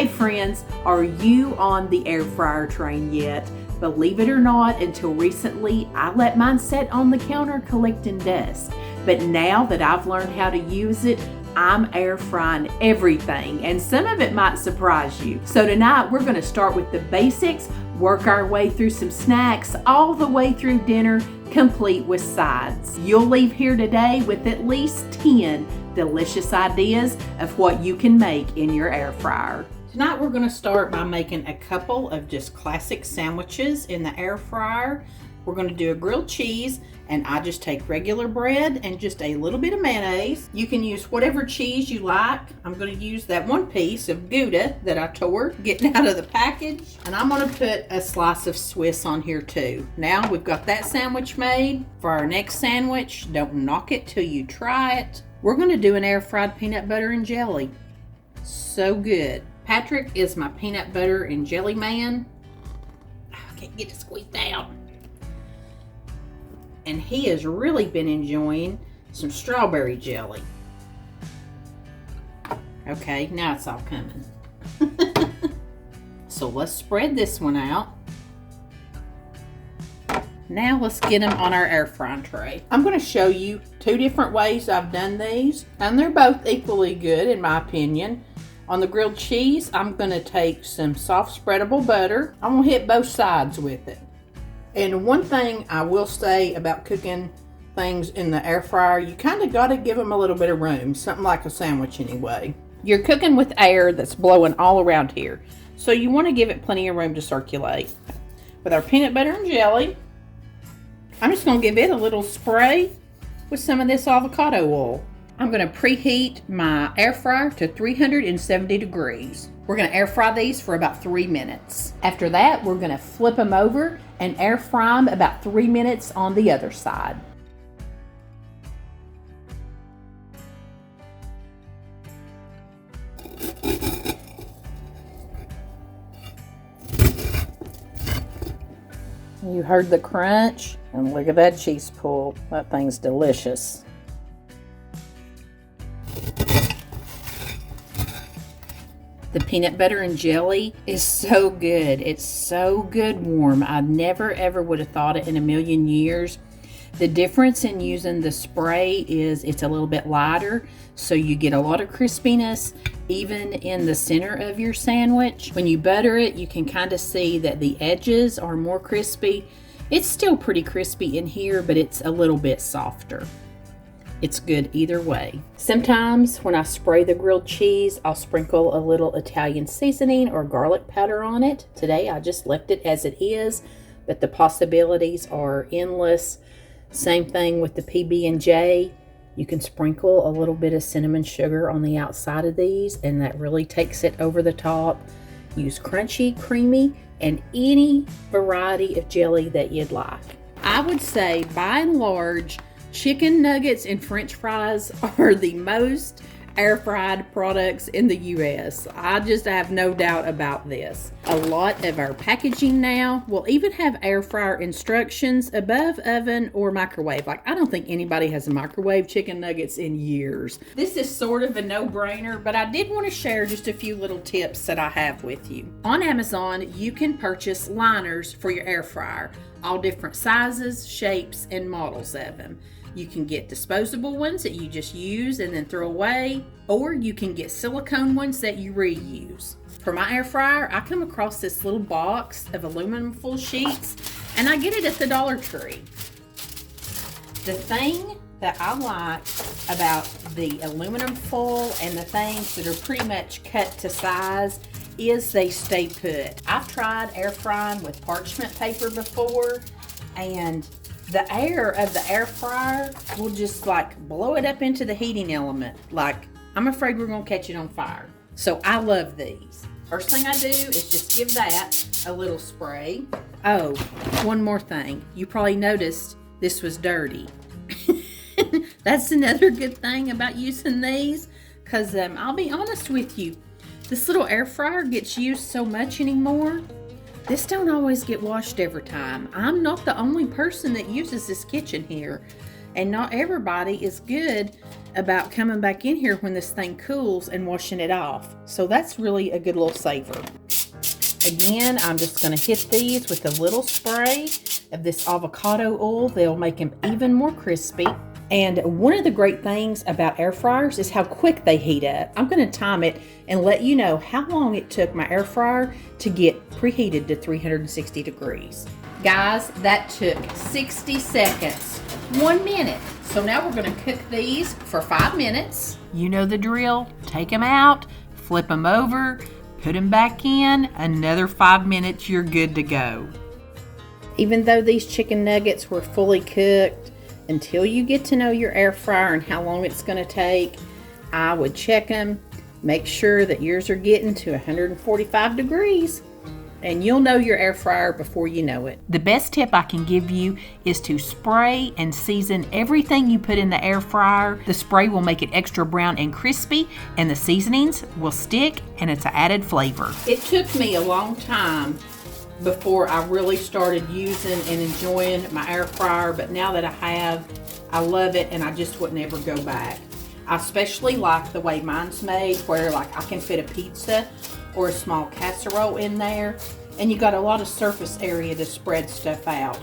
Hey friends, are you on the air fryer train yet? Believe it or not, until recently, I let mine sit on the counter collecting dust. But now that I've learned how to use it, I'm air frying everything, and some of it might surprise you. So tonight, we're going to start with the basics, work our way through some snacks, all the way through dinner, complete with sides. You'll leave here today with at least 10 delicious ideas of what you can make in your air fryer. Tonight we're going to start by making a couple of just classic sandwiches in the air fryer. We're going to do a grilled cheese, and I just take regular bread and just a little bit of mayonnaise. You can use whatever cheese you like. I'm going to use that one piece of Gouda that I tore getting out of the package, and I'm going to put a slice of Swiss on here too. Now we've got that sandwich made. For our next sandwich, don't knock it till you try it. We're going to do an air fried peanut butter and jelly. So good. Patrick is my peanut butter and jelly man. I can't get it squeezed out. And he has really been enjoying some strawberry jelly. Okay, now it's all coming. So let's spread this one out. Now let's get them on our air frying tray. I'm going to show you two different ways I've done these, and they're both equally good in my opinion. On the grilled cheese, I'm going to take some soft spreadable butter. I'm going to hit both sides with it. And one thing I will say about cooking things in the air fryer, you kind of got to give them a little bit of room, something like a sandwich anyway. You're cooking with air that's blowing all around here, so you want to give it plenty of room to circulate. With our peanut butter and jelly, I'm just going to give it a little spray with some of this avocado oil. I'm going to preheat my air fryer to 370 degrees. We're going to air fry these for about 3 minutes. After that, we're going to flip them over and air fry them about 3 minutes on the other side. You heard the crunch, and look at that cheese pull. That thing's delicious. The peanut butter and jelly is so good. It's so good warm. I never ever would have thought it in a million years. The difference in using the spray is it's a little bit lighter, so you get a lot of crispiness even in the center of your sandwich. When you butter it, you can kind of see that the edges are more crispy. It's still pretty crispy in here, but it's a little bit softer. It's good either way. Sometimes when I spray the grilled cheese, I'll sprinkle a little Italian seasoning or garlic powder on it. Today I just left it as it is, but the possibilities are endless. Same thing with the PB&J. You can sprinkle a little bit of cinnamon sugar on the outside of these, and that really takes it over the top. Use crunchy, creamy, and any variety of jelly that you'd like. I would say by and large, chicken nuggets and french fries are the most air fried products in the US. I just have no doubt about this. A lot of our packaging now will even have air fryer instructions above oven or microwave. Like, I don't think anybody has a microwave chicken nuggets in years. This is sort of a no-brainer, but I did want to share just a few little tips that I have with you. On Amazon, you can purchase liners for your air fryer, all different sizes, shapes, and models of them. You can get disposable ones that you just use and then throw away, or you can get silicone ones that you reuse. For my air fryer, I come across this little box of aluminum foil sheets, and I get it at the Dollar Tree. The thing that I like about the aluminum foil and the things that are pretty much cut to size is they stay put. I've tried air frying with parchment paper before, and the air of the air fryer will just like blow it up into the heating element. Like, I'm afraid we're gonna catch it on fire. So I love these. First thing I do is just give that a little spray. Oh, one more thing. You probably noticed this was dirty. That's another good thing about using these, because I'll be honest with you, this little air fryer gets used so much anymore. This don't always get washed every time. I'm not the only person that uses this kitchen here. And not everybody is good about coming back in here when this thing cools and washing it off. So that's really a good little saver. Again, I'm just going to hit these with a little spray of this avocado oil. They'll make them even more crispy. And one of the great things about air fryers is how quick they heat up. I'm going to time it and let you know how long it took my air fryer to get preheated to 360 degrees. Guys, that took 60 seconds, 1 minute. So now we're going to cook these for 5 minutes. You know the drill. Take them out, flip them over, put them back in. Another 5 minutes, you're good to go. Even though these chicken nuggets were fully cooked, until you get to know your air fryer and how long it's going to take, I would check them, make sure that yours are getting to 145 degrees. And you'll know your air fryer before you know it. The best tip I can give you is to spray and season everything you put in the air fryer. The spray will make it extra brown and crispy, and the seasonings will stick, and it's an added flavor. It took me a long time before I really started using and enjoying my air fryer, but now that I have, I love it, and I just would never go back. I especially like the way mine's made, where like I can fit a pizza or a small casserole in there, and you got a lot of surface area to spread stuff out.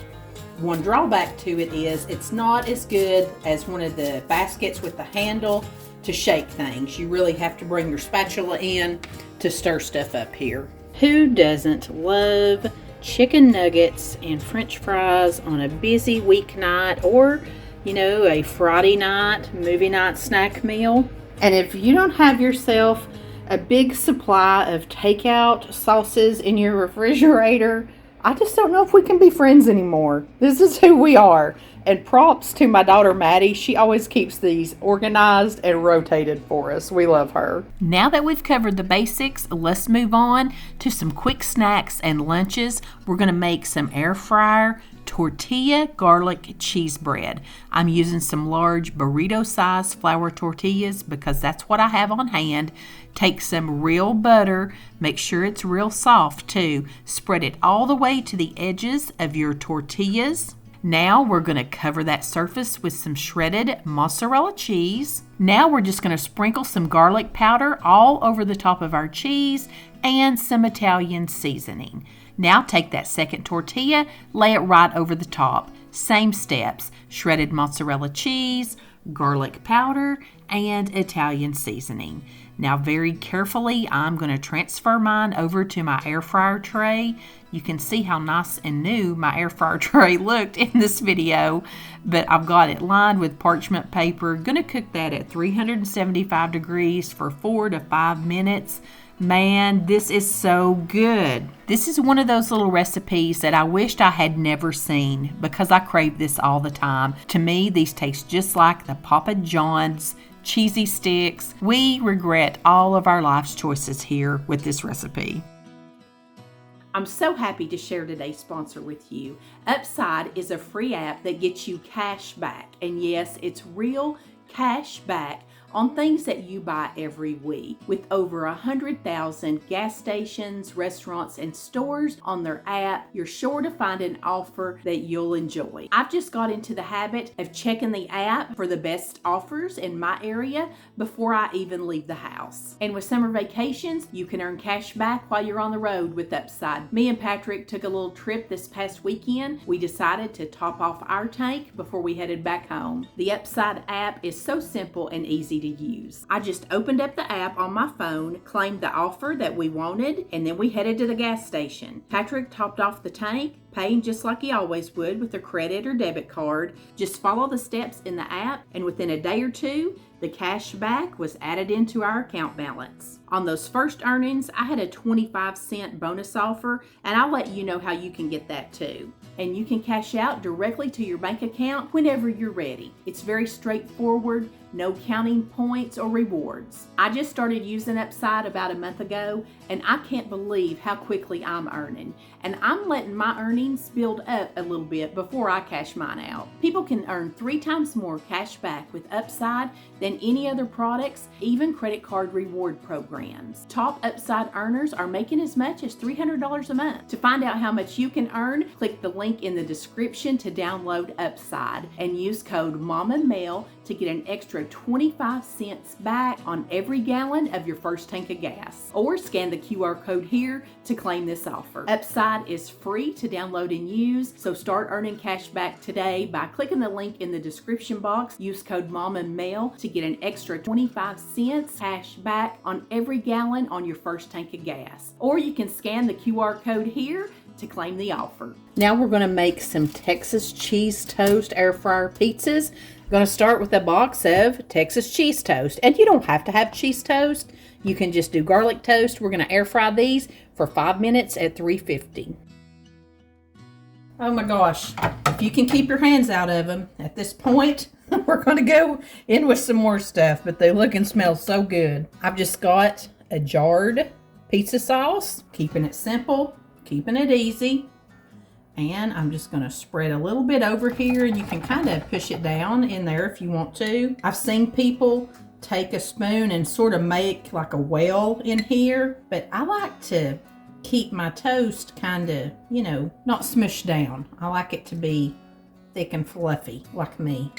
One drawback to it is it's not as good as one of the baskets with the handle to shake things. You really have to bring your spatula in to stir stuff up here. Who doesn't love chicken nuggets and french fries on a busy weeknight, or a Friday night, movie night snack meal? And if you don't have yourself a big supply of takeout sauces in your refrigerator, I just don't know if we can be friends anymore. This is who we are. And props to my daughter Maddie. She always keeps these organized and rotated for us. We love her. Now that we've covered the basics, let's move on to some quick snacks and lunches. We're going to make some air fryer tortilla garlic cheese bread. I'm using some large burrito size flour tortillas because that's what I have on hand. Take some real butter, make sure it's real soft too. Spread it all the way to the edges of your tortillas. Now we're going to cover that surface with some shredded mozzarella cheese. Now we're just going to sprinkle some garlic powder all over the top of our cheese and some Italian seasoning. Now take that second tortilla, lay it right over the top. Same steps, shredded mozzarella cheese, garlic powder, and Italian seasoning. Now very carefully, I'm going to transfer mine over to my air fryer tray. You can see how nice and new my air fryer tray looked in this video, but I've got it lined with parchment paper. Going to cook that at 375 degrees for 4 to 5 minutes. Man, this is so good. This is one of those little recipes that I wished I had never seen because I crave this all the time. To me, these taste just like the Papa John's cheesy sticks. We regret all of our life's choices here with this recipe. I'm so happy to share today's sponsor with you. Upside is a free app that gets you cash back. And yes, it's real cash back on things that you buy every week. With over 100,000 gas stations, restaurants, and stores on their app, you're sure to find an offer that you'll enjoy. I've just got into the habit of checking the app for the best offers in my area before I even leave the house. And with summer vacations, you can earn cash back while you're on the road with Upside. Me and Patrick took a little trip this past weekend. We decided to top off our tank before we headed back home. The Upside app is so simple and easy to use. I just opened up the app on my phone, claimed the offer that we wanted, and then we headed to the gas station. Patrick topped off the tank, paying just like he always would with a credit or debit card. Just follow the steps in the app, and within a day or two, the cash back was added into our account balance. On those first earnings, I had a 25-cent bonus offer, and I'll let you know how you can get that too. And you can cash out directly to your bank account whenever you're ready. It's very straightforward, no counting points or rewards. I just started using Upside about a month ago, and I can't believe how quickly I'm earning. And I'm letting my earnings build up a little bit before I cash mine out. People can earn 3 times more cash back with Upside than any other products, even credit card reward programs. Top Upside earners are making as much as $300 a month. To find out how much you can earn, click the link in the description to download Upside and use code MOMMA to get an extra 25 cents back on every gallon of your first tank of gas. Or scan the QR code here to claim this offer. Upside is free to download and use, so start earning cash back today by clicking the link in the description box. Use code MOMMA to get an extra 25 cents cash back on every gallon on your first tank of gas. Or you can scan the QR code here to claim the offer. Now we're going to make some Texas cheese toast air fryer pizzas. I'm going to start with a box of Texas cheese toast. And you don't have to have cheese toast. You can just do garlic toast. We're going to air fry these for 5 minutes at 350. Oh my gosh. If you can keep your hands out of them at this point, we're going to go in with some more stuff. But they look and smell so good. I've just got a jarred pizza sauce. Keeping it simple. Keeping it easy. And I'm just going to spread a little bit over here, and you can kind of push it down in there if you want to. I've seen people take a spoon and sort of make like a well in here, but I like to keep my toast kind of, you know, not smushed down. I like it to be thick and fluffy like me.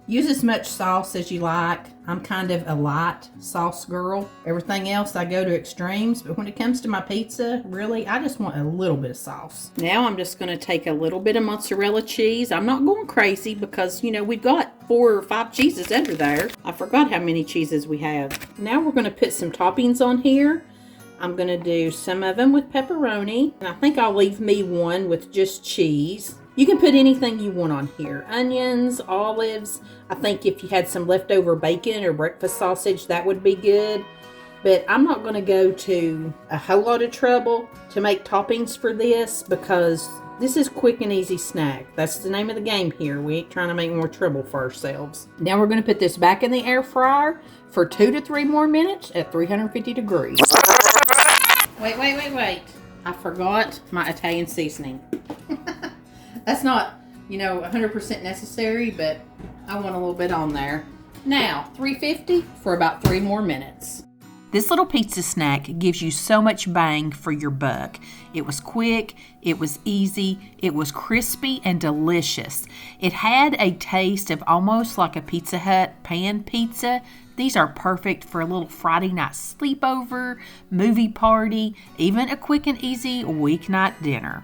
Use as much sauce as you like. I'm kind of a light sauce girl. Everything else I go to extremes, but when it comes to my pizza, really, I just want a little bit of sauce. Now I'm just going to take a little bit of mozzarella cheese. I'm not going crazy because, you know, we've got 4 or 5 cheeses under there. I forgot how many cheeses we have. Now we're going to put some toppings on here. I'm going to do some of them with pepperoni, and I think I'll leave me one with just cheese. You can put anything you want on here. Onions, olives. I think if you had some leftover bacon or breakfast sausage, that would be good. But I'm not going to go to a whole lot of trouble to make toppings for this because this is quick and easy snack. That's the name of the game here. We ain't trying to make more trouble for ourselves. Now we're going to put this back in the air fryer for 2 to 3 more minutes at 350 degrees. Wait. I forgot my Italian seasoning. That's not, you know, 100% necessary, but I want a little bit on there. Now, 350 for about 3 more minutes. This little pizza snack gives you so much bang for your buck. It was quick, it was easy, it was crispy and delicious. It had a taste of almost like a Pizza Hut pan pizza. These are perfect for a little Friday night sleepover, movie party, even a quick and easy weeknight dinner.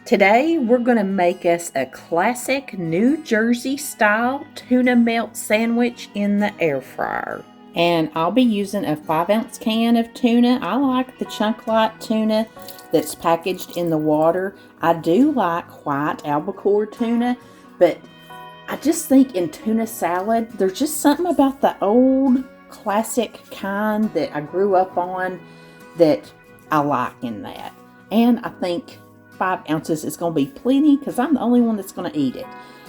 Today, we're going to make us a classic New Jersey style tuna melt sandwich in the air fryer. And I'll be using a 5-ounce can of tuna. I like the chunk light tuna that's packaged in the water. I do like white albacore tuna, but I just think in tuna salad, there's just something about the old classic kind that I grew up on that I like in that. And I think 5 ounces is going to be plenty because I'm the only one that's going to eat it.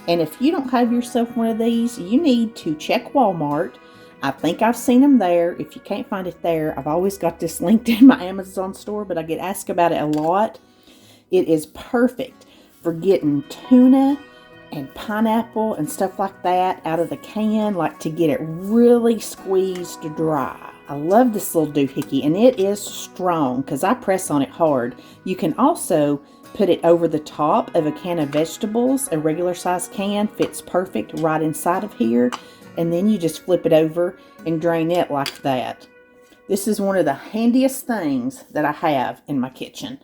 And if you don't have yourself one of these, you need to check Walmart. I think I've seen them there. If you can't find it there, I've always got this linked in my Amazon store, but I get asked about it a lot. It is perfect for getting tuna and pineapple and stuff like that out of the can, like to get it really squeezed dry. I love this little doohickey, and it is strong because I press on it hard. You can also put it over the top of a can of vegetables. A regular size can fits perfect right inside of here, and then you just flip it over and drain it like that. This is one of the handiest things that I have in my kitchen.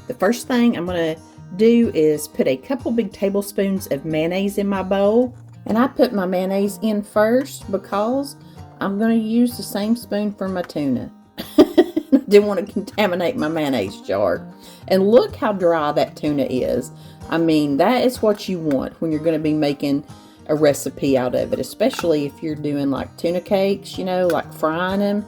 The first thing I'm going to do is put a couple big tablespoons of mayonnaise in my bowl, and I put my mayonnaise in first because I'm going to use the same spoon for my tuna. I didn't want to contaminate my mayonnaise jar. And look how dry that tuna is. I mean, that is what you want when you're going to be making a recipe out of it, especially if you're doing like tuna cakes, you know, like frying them.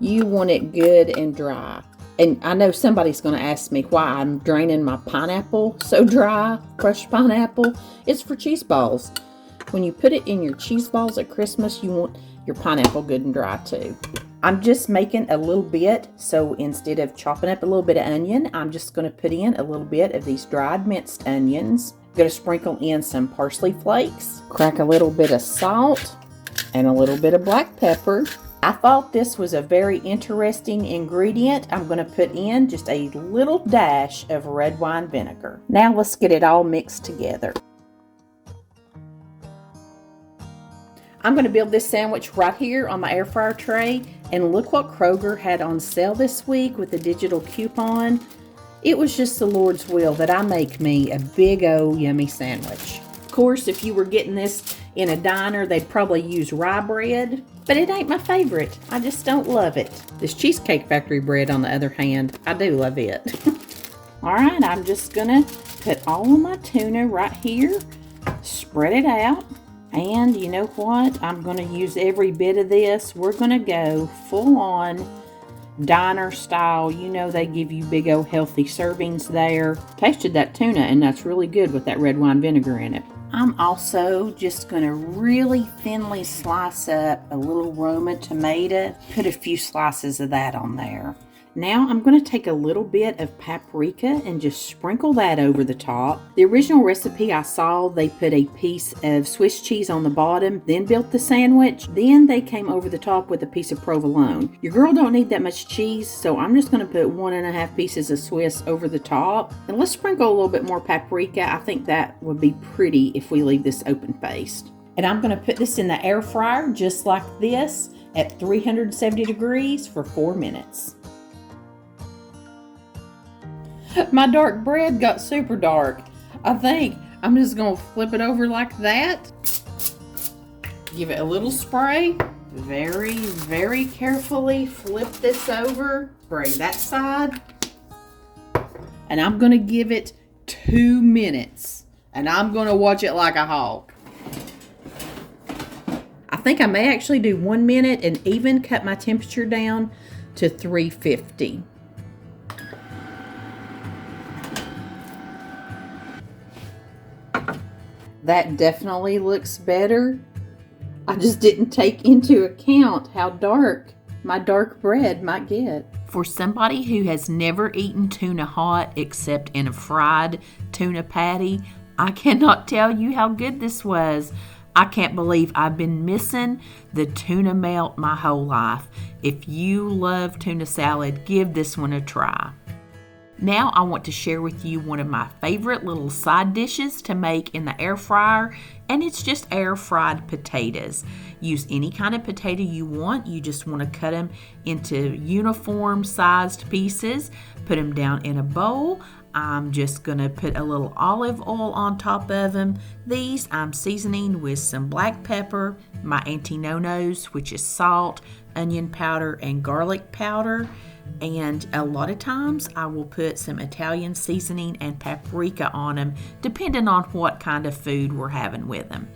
You want it good and dry. And I know somebody's going to ask me why I'm draining my pineapple so dry, crushed pineapple. It's for cheese balls. When you put it in your cheese balls at Christmas, you want your pineapple good and dry too. I'm just making a little bit, so instead of chopping up a little bit of onion, I'm just going to put in a little bit of these dried minced onions. I'm going to sprinkle in some parsley flakes, crack a little bit of salt, and a little bit of black pepper. I thought this was a very interesting ingredient. I'm going to put in just a little dash of red wine vinegar. Now let's get it all mixed together. I'm going to build this sandwich right here on my air fryer tray, and look what Kroger had on sale this week with the digital coupon. It was just the Lord's will that I make me a big old yummy sandwich. Of course, if you were getting this in a diner, they'd probably use rye bread, but it ain't my favorite. I just don't love it. This Cheesecake Factory bread, on the other hand, I do love it. All right, I'm just gonna put all of my tuna right here, spread it out, and you know what? I'm gonna use every bit of this. We're gonna go full on diner style. You know they give you big old healthy servings there. Tasted that tuna, and that's really good with that red wine vinegar in it. I'm also just going to really thinly slice up a little Roma tomato. Put a few slices of that on there. Now I'm going to take a little bit of paprika and just sprinkle that over the top. The original recipe I saw, they put a piece of Swiss cheese on the bottom, then built the sandwich. Then they came over the top with a piece of provolone. Your girl don't need that much cheese, so I'm just going to put 1.5 pieces of Swiss over the top. And let's sprinkle a little bit more paprika. I think that would be pretty if we leave this open-faced. And I'm going to put this in the air fryer just like this at 370 degrees for 4 minutes. My dark bread got super dark. I think I'm just going to flip it over like that. Give it a little spray. Very, very carefully flip this over. Spray that side. And I'm going to give it 2 minutes. And I'm going to watch it like a hawk. I think I may actually do 1 minute and even cut my temperature down to 350. That definitely looks better. I just didn't take into account how dark my dark bread might get. For somebody who has never eaten tuna hot except in a fried tuna patty, I cannot tell you how good this was. I can't believe I've been missing the tuna melt my whole life. If you love tuna salad, give this one a try. Now I want to share with you one of my favorite little side dishes to make in the air fryer, and it's just air fried potatoes. Use any kind of potato you want. You just want to cut them into uniform sized pieces, put them down in a bowl. I'm just going to put a little olive oil on top of them. These I'm seasoning with some black pepper, my Auntie Nono's, which is salt, onion powder, and garlic powder. And a lot of times I will put some Italian seasoning and paprika on them, depending on what kind of food we're having with them.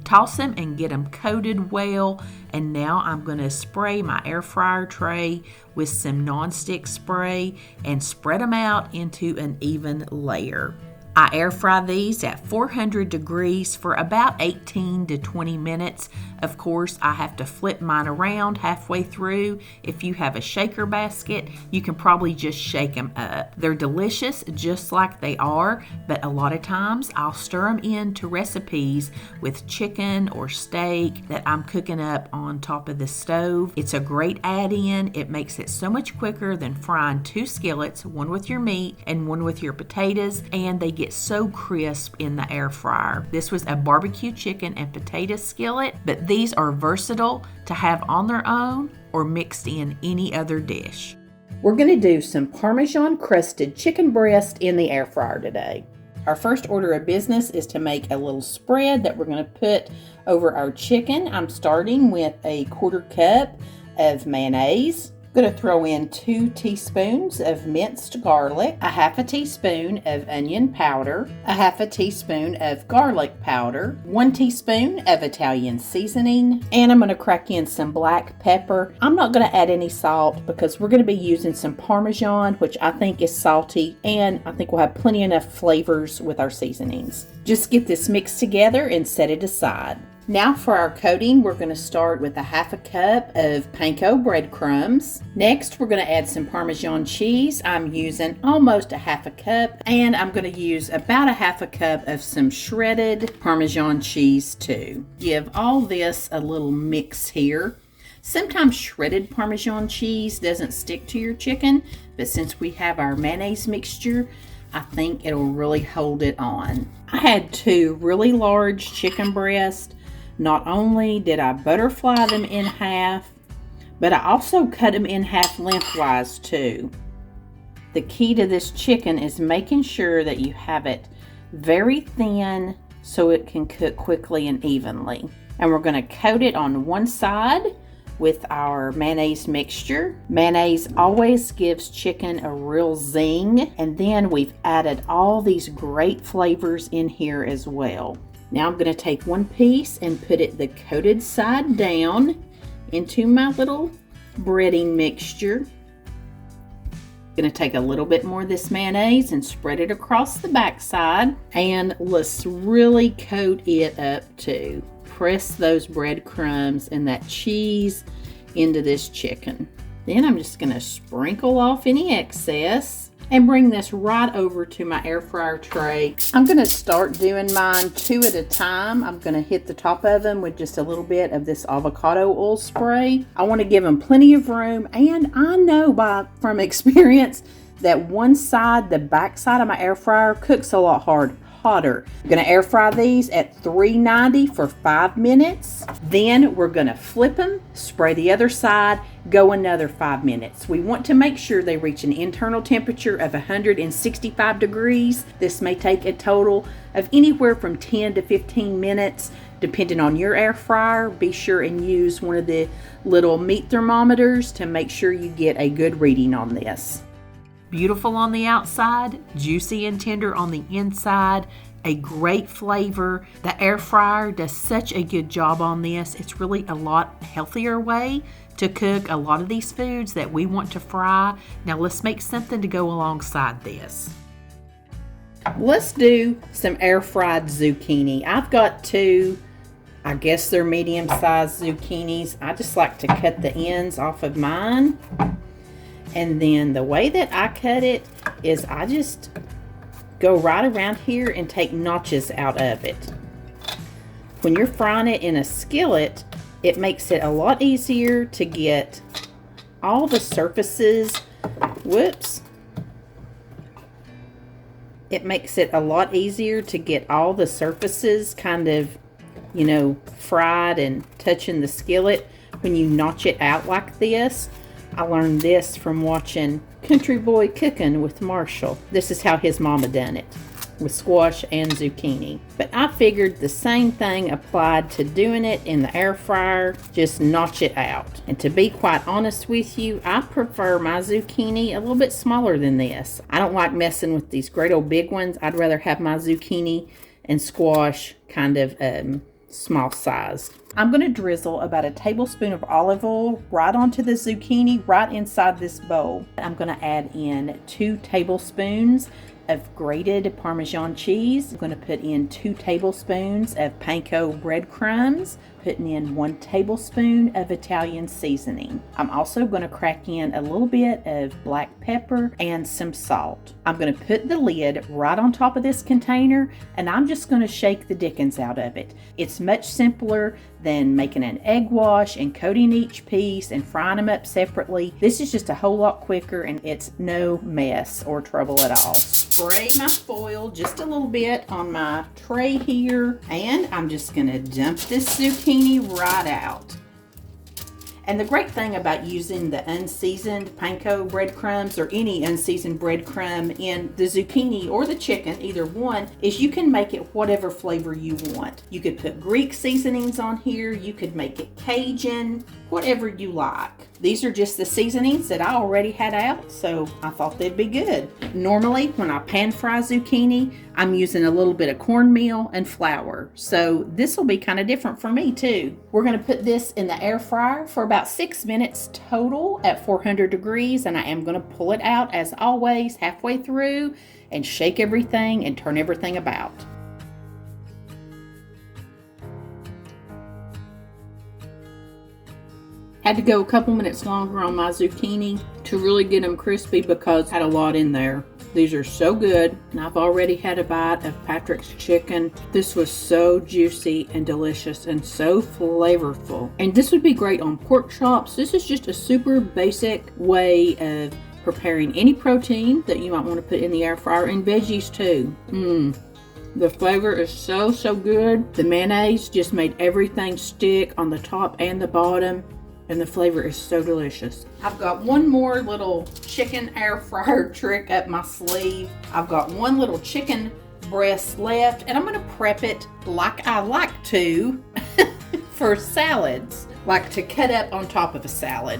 Toss them and get them coated well. And now I'm going to spray my air fryer tray with some nonstick spray and spread them out into an even layer. I air fry these at 400 degrees for about 18 to 20 minutes. Of course, I have to flip mine around halfway through. If you have a shaker basket, you can probably just shake them up. They're delicious just like they are, but a lot of times I'll stir them into recipes with chicken or steak that I'm cooking up on top of the stove. It's a great add-in. It makes it so much quicker than frying 2 skillets, one with your meat and one with your potatoes, and they get so crisp in the air fryer. This was a barbecue chicken and potato skillet, but these are versatile to have on their own or mixed in any other dish. We're going to do some Parmesan crusted chicken breast in the air fryer today. Our first order of business is to make a little spread that we're going to put over our chicken. I'm starting with a 1/4 cup of mayonnaise, I'm going to throw in 2 teaspoons of minced garlic, a half a teaspoon of onion powder, a half a teaspoon of garlic powder, 1 teaspoon of Italian seasoning, and I'm going to crack in some black pepper. I'm not going to add any salt because we're going to be using some Parmesan, which I think is salty, and I think we'll have plenty enough flavors with our seasonings. Just get this mixed together and set it aside. Now for our coating, we're going to start with a half a cup of panko breadcrumbs. Next, we're going to add some Parmesan cheese. I'm using almost a half a cup, and I'm going to use about a half a cup of some shredded Parmesan cheese too. Give all this a little mix here. Sometimes shredded Parmesan cheese doesn't stick to your chicken, but since we have our mayonnaise mixture, I think it'll really hold it on. I had 2 really large chicken breasts. Not only did I butterfly them in half, but I also cut them in half lengthwise too. The key to this chicken is making sure that you have it very thin so it can cook quickly and evenly. And we're going to coat it on one side with our mayonnaise mixture. Mayonnaise always gives chicken a real zing, and then we've added all these great flavors in here as well. Now I'm going to take one piece and put it the coated side down into my little breading mixture. I'm going to take a little bit more of this mayonnaise and spread it across the back side, and let's really coat it up too. Press those breadcrumbs and that cheese into this chicken. Then I'm just going to sprinkle off any excess and bring this right over to my air fryer tray. I'm going to start doing mine 2 at a time. I'm going to hit the top of them with just a little bit of this avocado oil spray. I want to give them plenty of room, and I know from experience that one side, the back side of my air fryer, cooks a lot hotter. I'm going to air fry these at 390 for 5 minutes. Then we're going to flip them, spray the other side, go another 5 minutes. We want to make sure they reach an internal temperature of 165 degrees. This may take a total of anywhere from 10 to 15 minutes depending on your air fryer. Be sure and use one of the little meat thermometers to make sure you get a good reading on this. Beautiful on the outside, juicy and tender on the inside, a great flavor. The air fryer does such a good job on this. It's really a lot healthier way to cook a lot of these foods that we want to fry. Now let's make something to go alongside this. Let's do some air fried zucchini. I've got 2, I guess they're medium-sized zucchinis. I just like to cut the ends off of mine. And then the way that I cut it is I just go right around here and take notches out of it. When you're frying it in a skillet, it makes it a lot easier to get all the surfaces, it makes it a lot easier to get all the surfaces kind of, fried and touching the skillet when you notch it out like this. I learned this from watching Country Boy Cooking with Marshall. This is how his mama done it with squash and zucchini. But I figured the same thing applied to doing it in the air fryer. Just notch it out. And to be quite honest with you, I prefer my zucchini a little bit smaller than this. I don't like messing with these great old big ones. I'd rather have my zucchini and squash kind of small size. I'm going to drizzle about a tablespoon of olive oil right onto the zucchini right inside this bowl. I'm going to add in 2 tablespoons of grated Parmesan cheese. I'm going to put in 2 tablespoons of panko breadcrumbs, putting in 1 tablespoon of Italian seasoning. I'm also going to crack in a little bit of black pepper and some salt. I'm going to put the lid right on top of this container, and I'm just going to shake the dickens out of it. It's much simpler than making an egg wash and coating each piece and frying them up separately. This is just a whole lot quicker, and it's no mess or trouble at all. Spray my foil just a little bit on my tray here, and I'm just going to dump this zucchini right out. And the great thing about using the unseasoned panko breadcrumbs or any unseasoned breadcrumb in the zucchini or the chicken, either one, is you can make it whatever flavor you want. You could put Greek seasonings on here, you could make it Cajun, whatever you like. These are just the seasonings that I already had out, so I thought they'd be good. Normally, when I pan fry zucchini, I'm using a little bit of cornmeal and flour. So this will be kind of different for me too. We're gonna put this in the air fryer for about 6 minutes total at 400 degrees, and I am gonna pull it out as always halfway through and shake everything and turn everything about. Had to go a couple minutes longer on my zucchini to really get them crispy because I had a lot in there. These are so good, and I've already had a bite of Patrick's chicken. This was so juicy and delicious and so flavorful. And this would be great on pork chops. This is just a super basic way of preparing any protein that you might want to put in the air fryer, and veggies too. The flavor is so good. The mayonnaise just made everything stick on the top and the bottom. And the flavor is so delicious. I've got one more little chicken air fryer trick up my sleeve. I've got one little chicken breast left, and I'm gonna prep it like I like to for salads, like to cut up on top of a salad.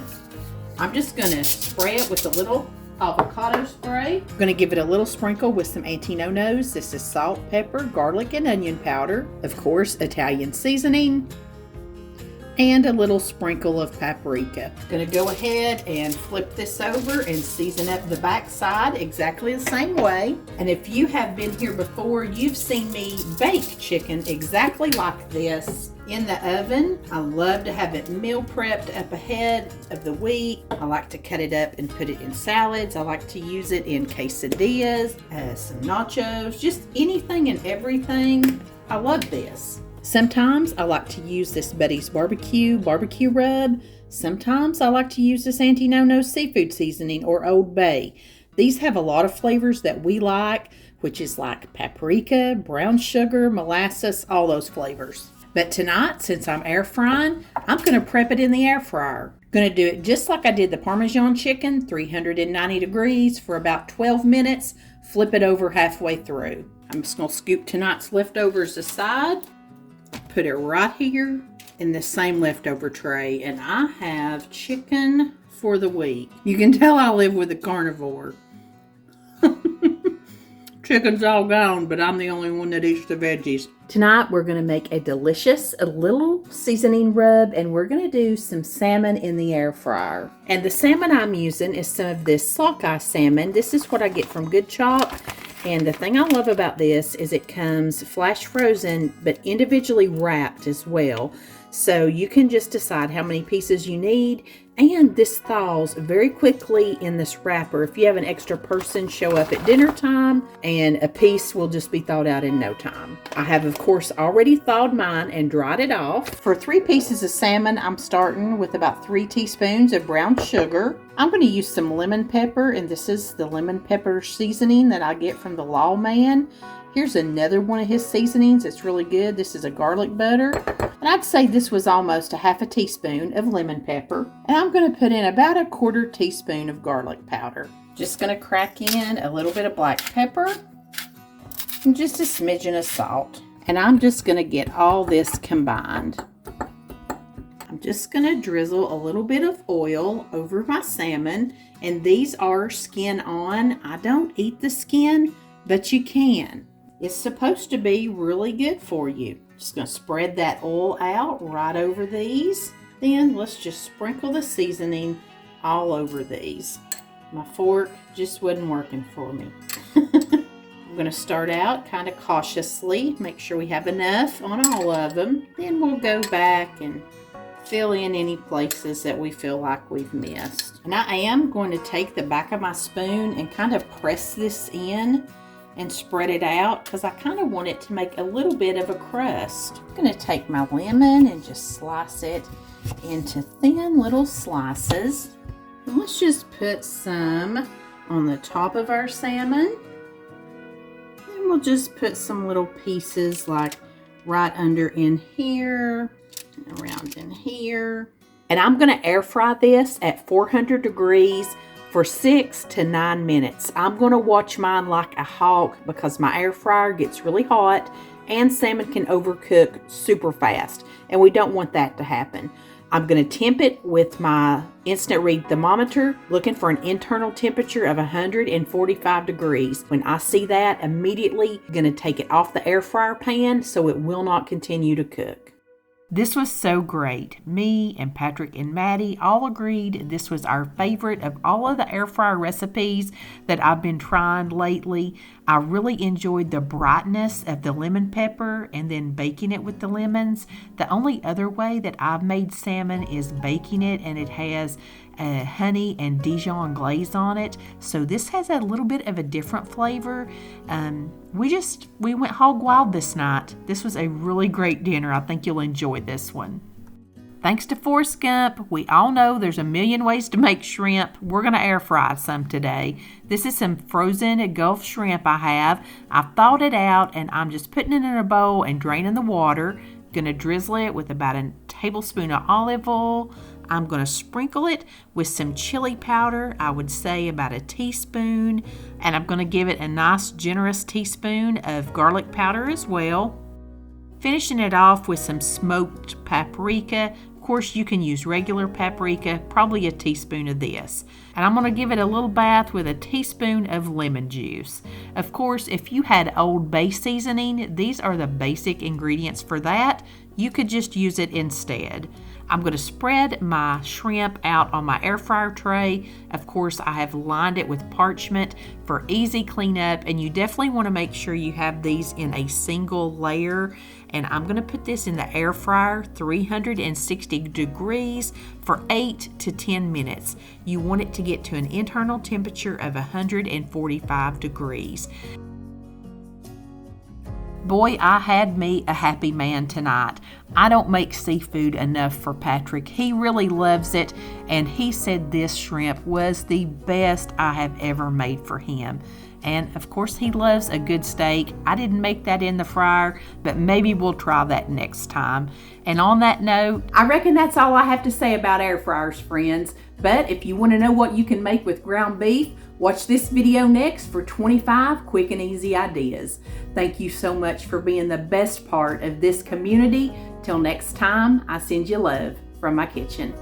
I'm just gonna spray it with a little avocado spray. I'm gonna give it a little sprinkle with some Auntie Nonos. This is salt, pepper, garlic, and onion powder. Of course, Italian seasoning. And a little sprinkle of paprika. Gonna go ahead and flip this over and season up the back side exactly the same way. And if you have been here before, you've seen me bake chicken exactly like this in the oven. I love to have it meal prepped up ahead of the week. I like to cut it up and put it in salads. I like to use it in quesadillas, some nachos, just anything and everything. I love this. Sometimes I like to use this Buddy's barbecue rub. Sometimes I like to use this Auntie Nono seafood seasoning or Old Bay. These have a lot of flavors that we like, which is like paprika, brown sugar, molasses, all those flavors. But tonight, since I'm air frying, I'm going to prep it in the air fryer. Going to do it just like I did the Parmesan chicken, 390 degrees for about 12 minutes. Flip it over halfway through. I'm just going to scoop tonight's leftovers aside. Put it right here in the same leftover tray, and I have chicken for the week. You can tell I live with a carnivore. Chicken's all gone, but I'm the only one that eats the veggies. Tonight we're going to make a delicious little seasoning rub, and we're going to do some salmon in the air fryer. And the salmon I'm using is some of this sockeye salmon. This is what I get from Good Chop. And the thing I love about this is it comes flash frozen, but individually wrapped as well. So you can just decide how many pieces you need. And this thaws very quickly in this wrapper. If you have an extra person show up at dinner time, and a piece will just be thawed out in no time. I have, of course, already thawed mine and dried it off. For 3 pieces of salmon, I'm starting with about 3 teaspoons of brown sugar. I'm going to use some lemon pepper, and this is the lemon pepper seasoning that I get from the Lawman. Here's another one of his seasonings. It's really good. This is a garlic butter. And I'd say this was almost a half a teaspoon of lemon pepper. And I'm going to put in about a 1/4 teaspoon of garlic powder. Just going to crack in a little bit of black pepper and just a smidgen of salt. And I'm just going to get all this combined. I'm just going to drizzle a little bit of oil over my salmon. And these are skin on. I don't eat the skin, but you can. It's supposed to be really good for you. Just going to spread that oil out right over these. Then let's just sprinkle the seasoning all over these. My fork just wasn't working for me. I'm going to start out kind of cautiously. Make sure we have enough on all of them. Then we'll go back and fill in any places that we feel like we've missed. And I am going to take the back of my spoon and kind of press this in and spread it out because I kind of want it to make a little bit of a crust. I'm going to take my lemon and just slice it into thin little slices. And let's just put some on the top of our salmon. And we'll just put some little pieces like right under in here and around in here. And I'm going to air fry this at 400 degrees for 6 to 9 minutes. I'm going to watch mine like a hawk because my air fryer gets really hot and salmon can overcook super fast, and we don't want that to happen. I'm going to temp it with my instant read thermometer, looking for an internal temperature of 145 degrees. When I see that, immediately I'm going to take it off the air fryer pan so it will not continue to cook. This was so great. Me and Patrick and Maddie all agreed this was our favorite of all of the air fryer recipes that I've been trying lately. I really enjoyed the brightness of the lemon pepper and then baking it with the lemons. The only other way that I've made salmon is baking it, and it has honey and Dijon glaze on it. So this has a little bit of a different flavor. We went hog wild this night. This was a really great dinner. I think you'll enjoy this one. Thanks to Forrest Gump, we all know there's a million ways to make shrimp. We're going to air fry some today. This is some frozen Gulf shrimp I have. I've thawed it out and I'm just putting it in a bowl and draining the water. Going to drizzle it with about a tablespoon of olive oil. I'm going to sprinkle it with some chili powder, I would say about a teaspoon, and I'm going to give it a nice generous teaspoon of garlic powder as well. Finishing it off with some smoked paprika. Of course, you can use regular paprika, probably a teaspoon of this. And I'm going to give it a little bath with a teaspoon of lemon juice. Of course, if you had Old Bay seasoning, these are the basic ingredients for that. You could just use it instead. I'm going to spread my shrimp out on my air fryer tray. Of course, I have lined it with parchment for easy cleanup, and you definitely want to make sure you have these in a single layer. And I'm going to put this in the air fryer, 360 degrees for 8 to 10 minutes. You want it to get to an internal temperature of 145 degrees. Boy, I had me a happy man tonight. I don't make seafood enough for Patrick. He really loves it, and he said this shrimp was the best I have ever made for him. And of course, he loves a good steak. I didn't make that in the fryer, but maybe we'll try that next time. And on that note, I reckon that's all I have to say about air fryers, friends. But if you want to know what you can make with ground beef, watch this video next for 25 quick and easy ideas. Thank you so much for being the best part of this community. Till next time, I send you love from my kitchen.